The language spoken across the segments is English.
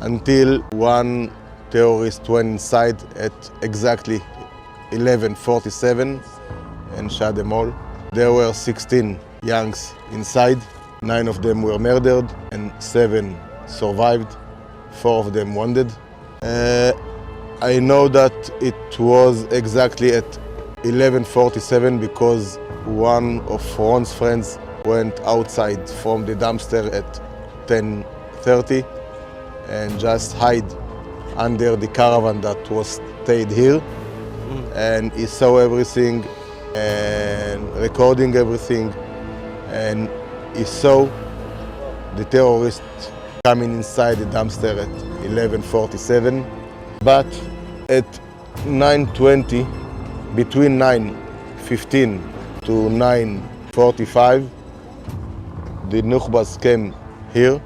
until one terrorist went inside at exactly 11:47 and shot them all. There were 16 youngs inside. 9 of them were murdered and 7 survived. 4 of them wounded. I know that it was exactly at 11:47 because one of Ron's friends went outside from the dumpster at 10:30 and just hid under the caravan that was stayed here. And he saw everything and recording everything, and he saw the terrorists coming inside the dumpster at 11:47. But at 9:20, between 9:15 to 9:45, the Nukhbas came here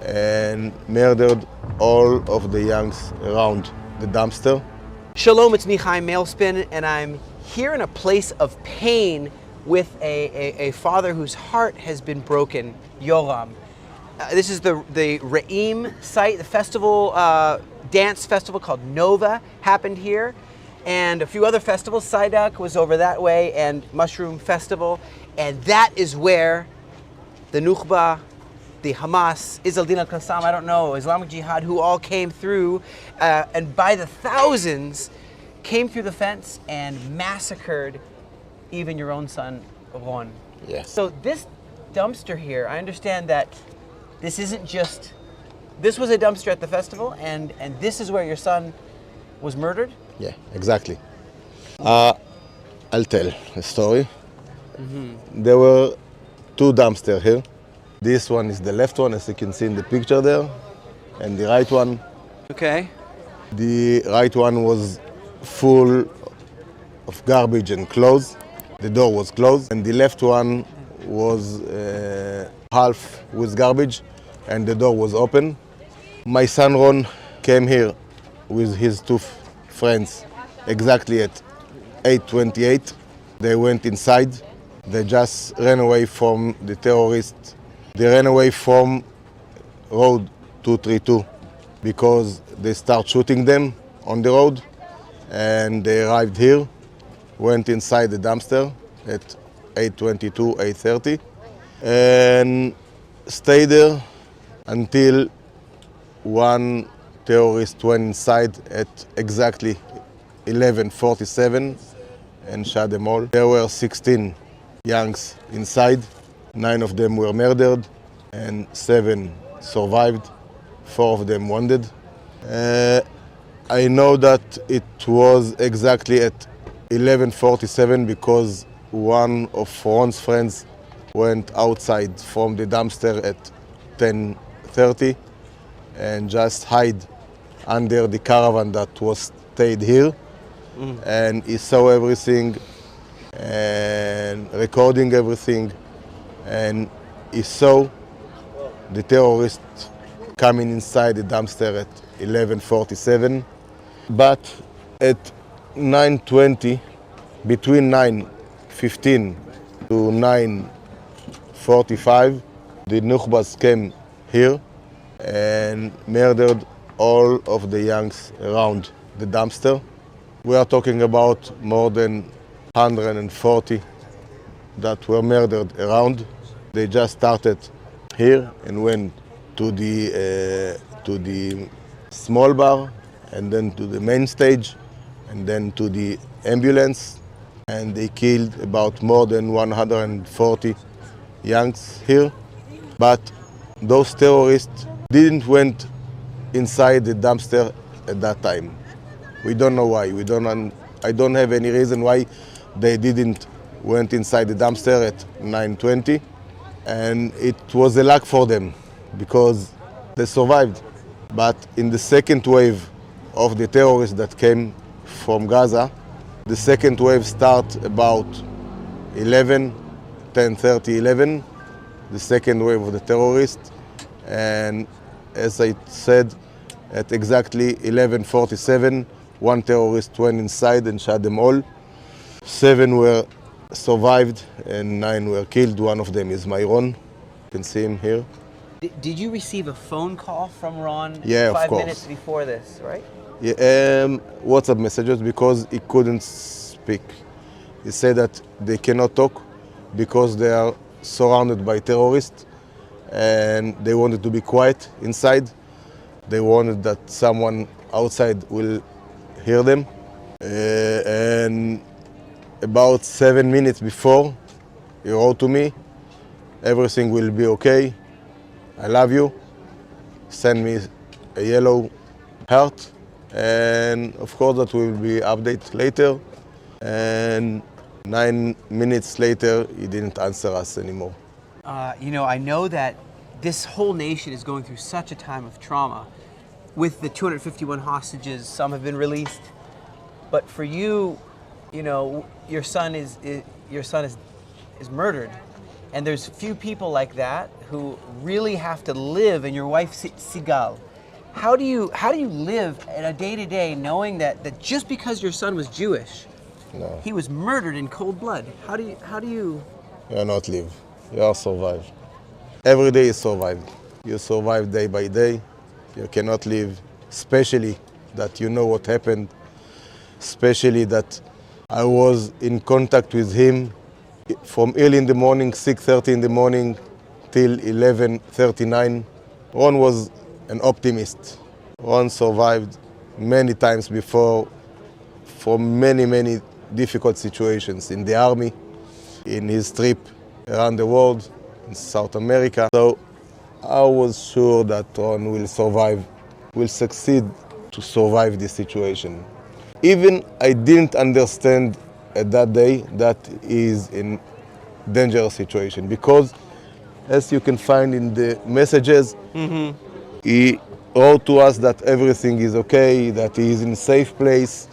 and murdered all of the youngs around the dumpster. Shalom, it's me, Chaim Malespin, and I'm here in a place of pain with a father whose heart has been broken, Yoram. This is the Re'im site, the festival, dance festival called Nova happened here, and a few other festivals. Sidak was over that way, and Mushroom Festival, and that is where the Nukhba, the Hamas, Din al-Qassam, I don't know, Islamic Jihad, who all came through, and by the thousands came through the fence and massacred even your own son, Ron. Yes. So this dumpster here, I understand that this isn't just, this was a dumpster at the festival, and this is where your son was murdered? Yeah, exactly. I'll tell a story. There were 2 dumpsters here. This one is the left one, as you can see in the picture there, and the right one. Okay. The right one was full of garbage and clothes. The door was closed, and the left one was half with garbage, and the door was open. My son Ron came here with his 2 friends exactly at 8:28. They went inside. They just ran away from the terrorists. They ran away from road 232 because they start shooting them on the road, and they arrived here, went inside the dumpster at 8:22, 8:30, and stayed there until one terrorist went inside at exactly 11:47 and shot them all. There were 16 youngs inside. 9 of them were murdered and 7 survived. 4 of them wounded. I know that it was exactly at 11:47 because one of Ron's friends went outside from the dumpster at 10:30 and just hid under the caravan that was stayed here. And he saw everything and recording everything, and he saw the terrorists coming inside the dumpster at 11:47. But at 9:20, between 9:15 to 9:45, the Nukhbas came here and murdered all of the youngs around the dumpster. We are talking about more than 140 that were murdered around. They just started here and went to the small bar, and then to the main stage, and then to the ambulance, and they killed about more than 140 youngs here. But those terrorists didn't went inside the dumpster at that time. We don't know why. I don't have any reason why they didn't went inside the dumpster at 9:20, and it was a luck for them because they survived. But in the second wave of the terrorists that came from Gaza, the second wave started about 10:30, 11, the second wave of the terrorists. And as I said, at exactly 11:47, one terrorist went inside and shot them all. 7 were survived and 9 were killed. One of them is my Ron. You can see him here. Did you receive a phone call from Ron Yeah, of 5 course. minutes before this, right? Yeah, WhatsApp messages because he couldn't speak. He said that they cannot talk because they are surrounded by terrorists and they wanted to be quiet inside. They wanted that someone outside will hear them. And about 7 minutes before, he wrote to me, everything will be okay, I love you. Send me a yellow heart. And of course that will be updated later. And 9 minutes later, he didn't answer us anymore. I know that this whole nation is going through such a time of trauma. With the 251 hostages, some have been released. But for you, your son is murdered, and there's few people like that who really have to live. And your wife, Sigal, how do you live in a day-to-day knowing that just because your son was Jewish, No, he was murdered in cold blood? How do you? you are not live. You are survive. Every day is survived. You survive day by day. You cannot live, especially that you know what happened, especially that I was in contact with him from early in the morning, 6:30 in the morning, till 11:39. Ron was an optimist. Ron survived many times before from many difficult situations in the army, in his trip around the world, in South America. So I was sure that Ron will survive, will succeed to survive this situation. Even I didn't understand at that day that he is in dangerous situation because, as you can find in the messages, he wrote to us that everything is okay, that he is in a safe place,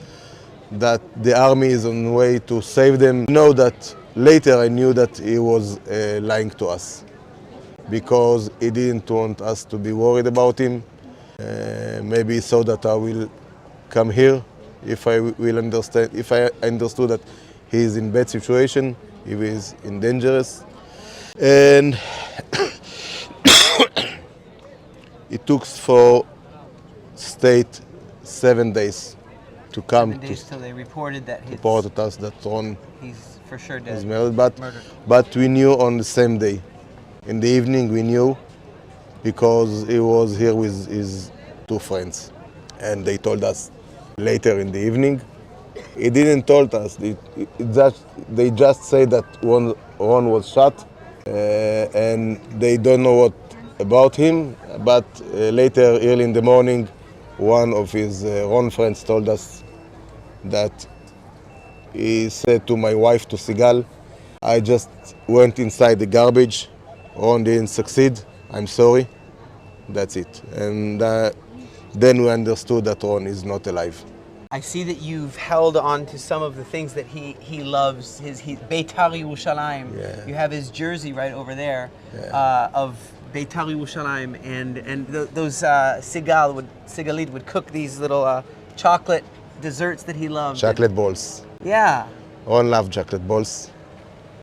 that the army is on the way to save them. That later I knew that he was lying to us because he didn't want us to be worried about him. Maybe he saw that I will come here if I will understand, if I understood that he is in bad situation, he is in dangerous. And it took for state 7 days to come 7 days till they reported that reported us that Ron he's for sure dead. was murdered. Murdered. But we knew on the same day. In the evening we knew because he was here with his two friends. And they told us later in the evening. He didn't told us. They just say that Ron was shot and they don't know what about him. But later, early in the morning, one of his Ron friends told us that he said to my wife, to Sigal, I just went inside the garbage. Ron didn't succeed. I'm sorry. That's it. And then we understood that Ron is not alive. I see that you've held on to some of the things that he loves. His Beitar Yerushalayim. Yeah. You have his jersey right over there of Beitar Yerushalayim, and those Sigalit would cook these little chocolate desserts that he loved. Chocolate balls. Yeah. Ron loved chocolate balls.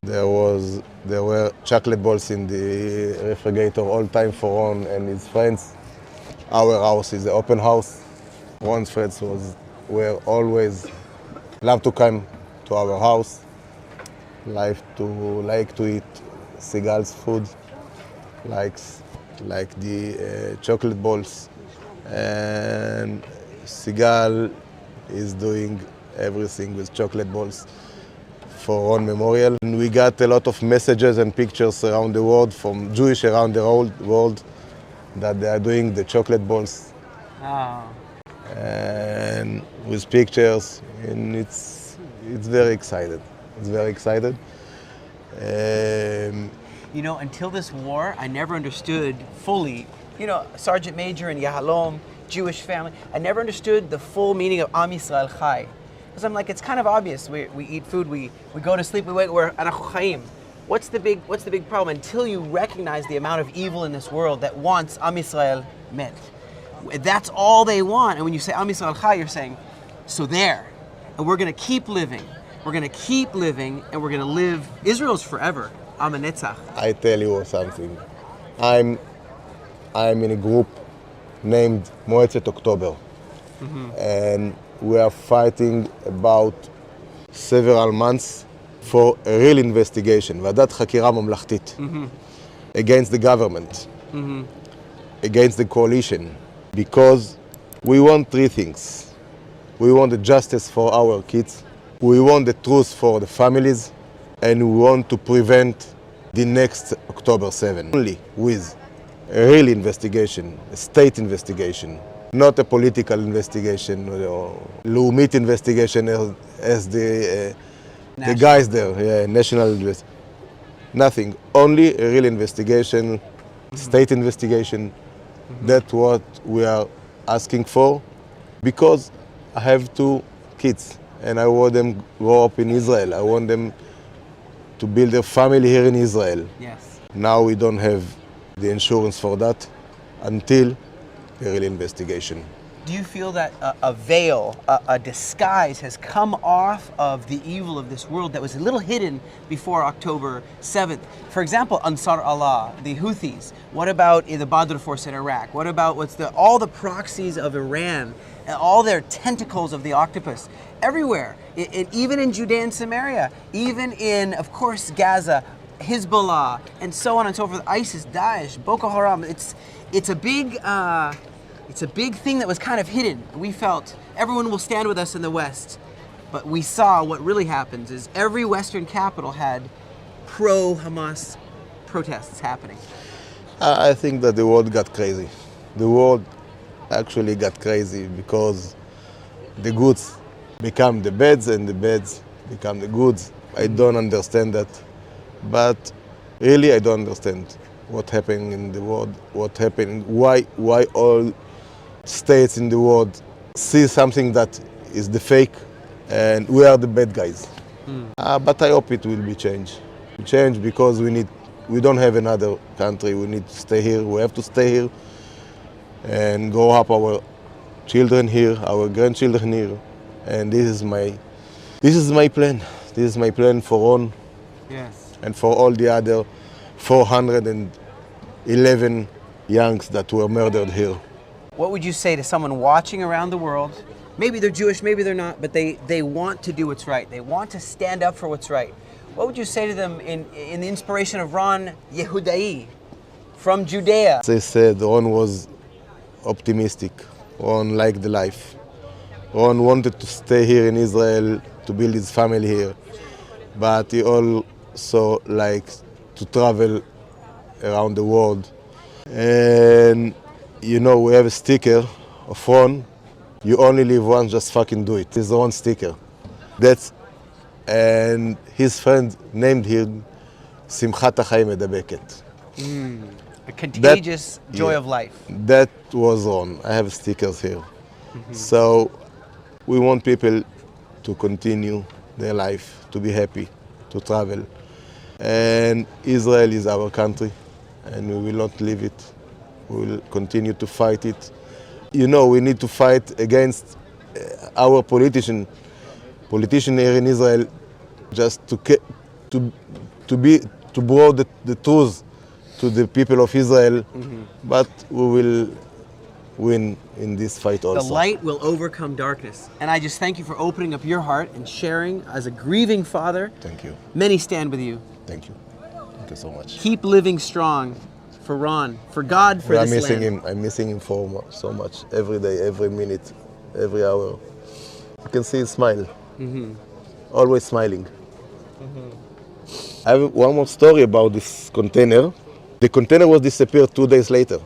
There were chocolate balls in the refrigerator all time for Ron and his friends. Our house is an open house. Ron's friends were always love to come to our house, like to eat Sigal's food, like the chocolate balls, and Sigal is doing everything with chocolate balls for Ron Memorial. And we got a lot of messages and pictures around the world from Jewish around the world that they are doing the chocolate balls. Oh. And with pictures, and it's very excited. It's very excited. Until this war, I never understood fully. Sergeant Major in Yahalom, Jewish family. I never understood the full meaning of Am Yisrael Chai, because I'm like, it's kind of obvious. We eat food, we go to sleep, we wake. We're Anachu Chaim. What's the big problem? Until you recognize the amount of evil in this world that wants Am Yisrael met. That's all they want. And when you say Am Yisrael Chai, you're saying, so there. And we're going to keep living. We're going to keep living, and we're going to live. Israel's forever. Am Netzach. I tell you something. I'm I'm in a group named Moetzet October. And we are fighting about several months for a real investigation, ועדת חקירה ממלכתית, against the government, against the coalition, because we want three things. We want the justice for our kids, we want the truth for the families, and we want to prevent the next October 7. Only with a real investigation, a state investigation, not a political investigation or לאומית investigation as the guys there, national investigation. Nothing, only a real investigation, state investigation. That's what we are asking for, because I have two kids and I want them grow up in Israel. I want them to build a family here in Israel. Yes. Now we don't have the insurance for that until the real investigation. Do you feel that a veil, a disguise has come off of the evil of this world that was a little hidden before October 7th? For example, Ansar Allah, the Houthis. What about the Badr force in Iraq? What about all the proxies of Iran and all their tentacles of the octopus everywhere, even in Judea and Samaria, even in, of course, Gaza, Hezbollah, and so on and so forth, ISIS, Daesh, Boko Haram. It's a big thing that was kind of hidden. We felt everyone will stand with us in the West, but we saw what really happens is every Western capital had pro-Hamas protests happening. I think that the world got crazy. The world actually got crazy because the goods become the bads and the bads become the goods. I don't understand that, but really I don't understand what happened in the world, what happened, why all states in the world see something that is the fake and we are the bad guys. But I hope it will be changed. Change because we don't have another country. We need to stay here. We have to stay here and grow up our children here, our grandchildren here. And this is my plan. This is my plan for Ron. Yes. And for all the other 411 youngs that were murdered here. What would you say to someone watching around the world? Maybe they're Jewish, maybe they're not, but they want to do what's right. They want to stand up for what's right. What would you say to them in the inspiration of Ron Yehudai from Judea? They said Ron was optimistic. Ron liked the life. Ron wanted to stay here in Israel, to build his family here. But he also liked to travel around the world. And you know, we have a sticker of Ron. You only live once, just fucking do it. It's Ron sticker. And his friend named him Simchat HaChaim Medabeket. A contagious joy of life. That was Ron. I have stickers here. So we want people to continue their life, to be happy, to travel. And Israel is our country, and we will not leave it. We will continue to fight it. You know, we need to fight against our politician here in Israel, just to bring the truth to the people of Israel. But we will win in this fight also. The light will overcome darkness. And I just thank you for opening up your heart and sharing as a grieving father. Thank you. Many stand with you. Thank you. Thank you so much. Keep living strong for Ron, for God, for this land. I'm missing him so much. Every day, every minute, every hour. You can see his smile. Always smiling. I have one more story about this container. The container was disappeared 2 days later.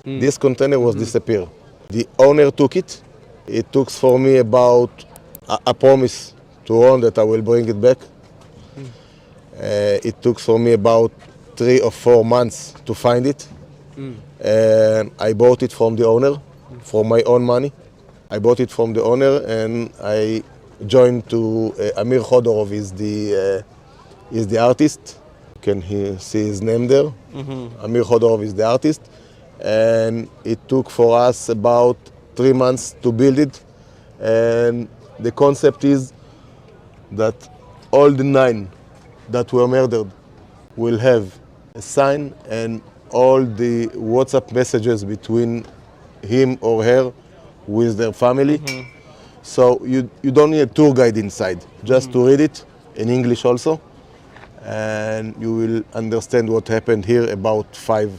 This container was disappeared. The owner took it. It took for me about a promise to Ron that I will bring it back. It took for me about 3 or 4 months to find it. And I bought it from the owner, for my own money. I bought it from the owner and I joined to Amir Khodorov is the artist. Can he see his name there? Amir Khodorov is the artist. And it took for us about 3 months to build it. And the concept is that all the 9 that were murdered will have a sign and all the WhatsApp messages between him or her with their family. So you don't need a tour guide inside, just to read it in English also, and you will understand what happened here about 4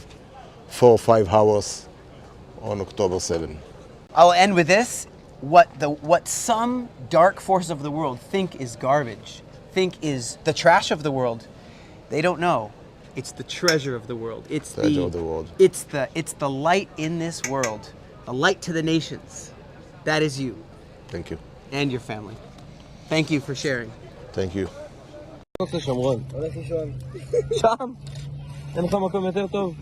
or 5 hours on October 7. I'll end with this. What some dark forces of the world think is garbage, think is the trash of the world, they don't know. It's the treasure of the world. It's Treasure of the world. It's the light in this world, the light to the nations. That is you Thank you. and your family. Thank you for sharing. Thank you. הולך לישון. שם? אין לך מקום יותר טוב?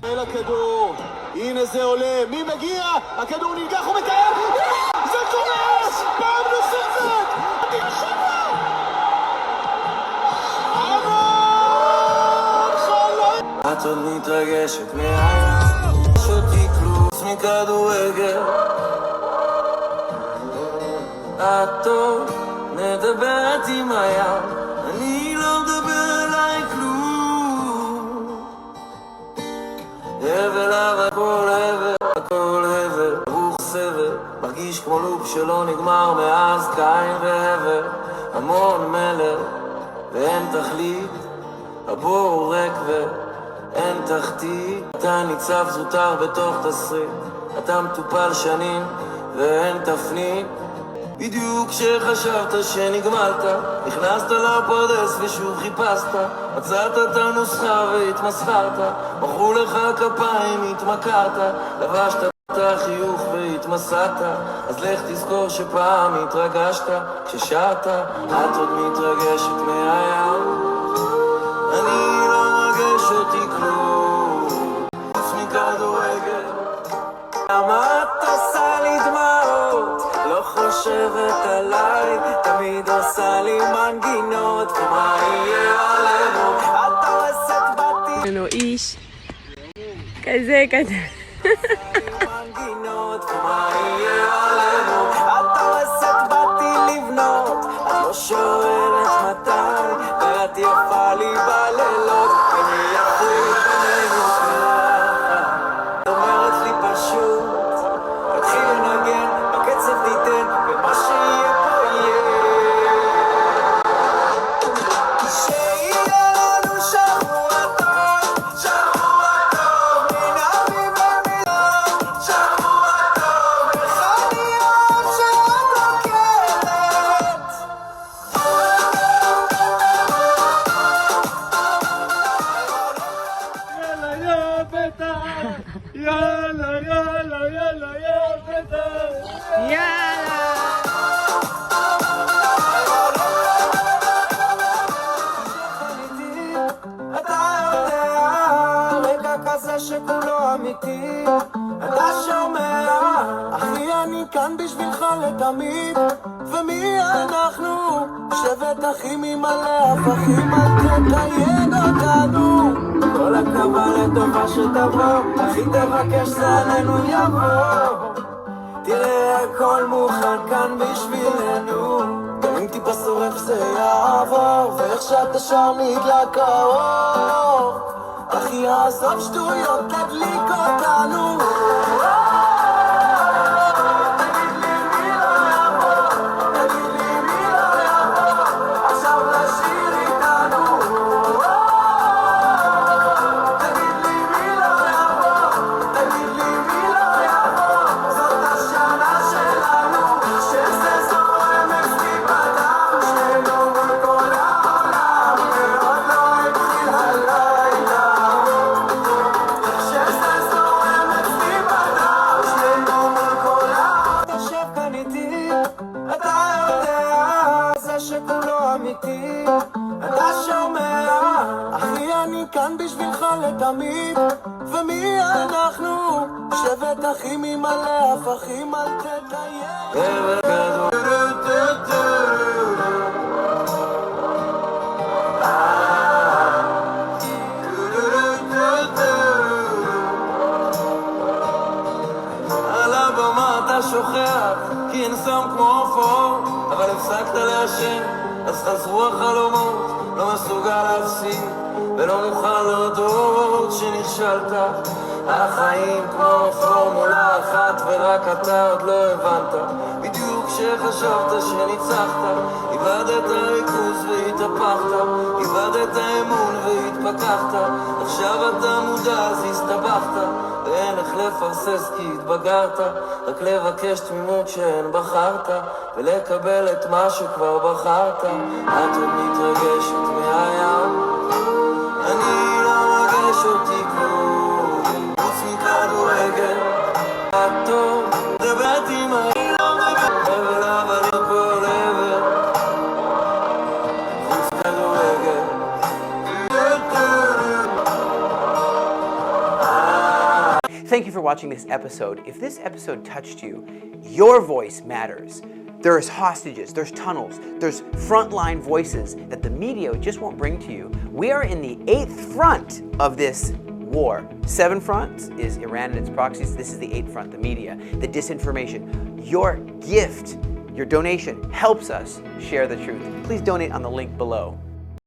אל הכדור, הנה זה עולה, מי מגיע? הכדור נלקח ומתאר, זה כובש! פעם נוספת! באר שבע! המון חלום! את עוד מתרגשת מהים, שותי כלוס מכדורגל. את עוד מדברת עם הים, אני לא מדבר אליי כלום. הבל אבל הכל הבל, ברוך סבל, מרגיש כמו לופ שלא נגמר מאז קין והבל. המון מלך ואין תכלית, הבור ריק ואין תחתית. אתה ניצב זוטר בתוך תסריט, אתה מטופל שנים ואין תפנית. בדיוק כשחשבת שנגמלת, נכנסת לפרדס ושוב חיפשת, מצאת את הנוסחה והתמסחרת, מחאו לך כפיים, התמכרת, לבשת את החיוך והתמסעת, אז לך תזכור שפעם התרגשת, כששרת, את עוד מתרגשת מהים, אני לא מרגש אותי כלום, חוץ מכדורגל. למה את עושה לי דמעות? לא חושבת עליי, תמיד עושה לי מנגינות, ומה יהיה עלינו? את הורסת בתים. לנו איש כזה מנגינות, ומה יהיה עלינו? את הורסת בתים לבנות, את לא שואלת מתי, ואת יפה לי בלילות, ומי יפריד בינינו ככה? את אומרת לי פשוט, תתחיל לנגן, בקצב ניתן, ומה שיהיה פה יהיה. שיהיה לנו שבוע טוב, מן אביב ומילון, שבוע טוב, אחד יום שאת עוקרת. יאללה יא בית"ר, יאללה יאללה יאללה יא בית"ר. יאללה. אתה יודע, רגע כזה שכולו אמיתי, אתה שומע, אחי אני כאן בשבילך לתמיד, ומי אנחנו? שבט אחים ממלא הפכים, אל תתייג אותנו, כל הקרבה לטובה שתבוא, אחי תבקש סעננו יבוא, תראה הכל מוכן כאן בשבילנו, גם אם טיפה שורף זה יעבור, ואיך שאתה שר נדלק האור, אחי עזוב שטויות תדליק אותנו. תגיד לי מי לא יבוא, תגיד לי מי לא יבוא, עכשיו לשיר איתנו. תגיד לי מי לא יבוא, תגיד לי מי לא יבוא, זאת השנה שלנו, שזה זורם אצלי בדם, שנינו מול כל העולם, ועוד לא התחיל הלילה. שזה זורם אצלי בדם, שנינו מול כל העולם. תשב כאן איתי, אתה יודע, זה שכולו אמיתי, אתה שומע, אחי אני כאן בשבילך לתמיד, ומי אנחנו? שבט אחים ממלא הפכים, אל תתייג. על הבמה אתה שוכח, כי אין סם כמו עופות, אבל הפסקת לעשן, אז חזרו החלומות, לא מסוגל להפסיק, ולא מוכן להודות שנכשלת. החיים כמו פורמולה אחת ורק אתה עוד לא הבנת. בדיוק כשחשבת שניצחת, איבדת ריכוז והתהפכת, איבדת אמון והתפכחת. עכשיו אתה מודע אז הסתבכת, ואין איך לפרסס כי התבגרת, רק לבקש תמימות שאין בחרת, ולקבל את מה שכבר בחרת. את עוד מתרגשת מהים, אני לא מרגש אותי כלום, חוץ מכדורגל. את טוב, דברת עם אני לא מדבר, אבל אבל כל עבר, חוץ כדורגל. Thank you for watching this episode. If this episode touched you, your voice matters. There's hostages, there's tunnels, there's frontline voices that the media just won't bring to you. We are in the 8th front of this war. 7 fronts is Iran and its proxies. This is the 8th front, the media, the disinformation. Your gift, your donation helps us share the truth. Please donate on the link below.